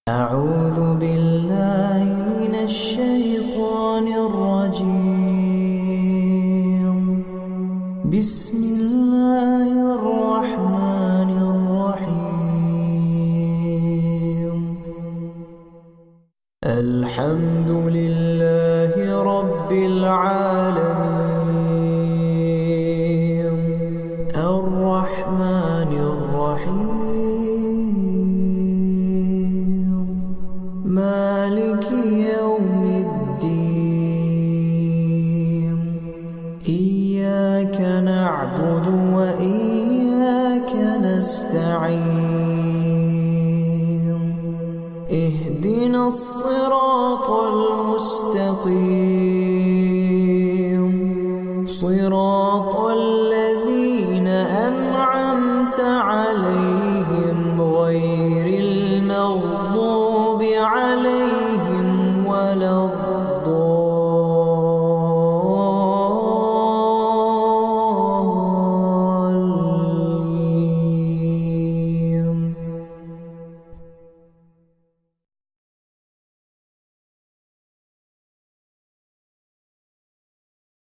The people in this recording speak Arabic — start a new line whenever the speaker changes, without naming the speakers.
أعوذ بالله من الشيطان الرجيم. بسم الله الرحمن الرحيم. الحمد لله رب العالمين الرحمن الرحيم مالك يوم الدين. إياك نعبد وإياك نستعين. اهدنا الصراط المستقيم صراط الذين أنعمت عليهم غير المغضوب عليهم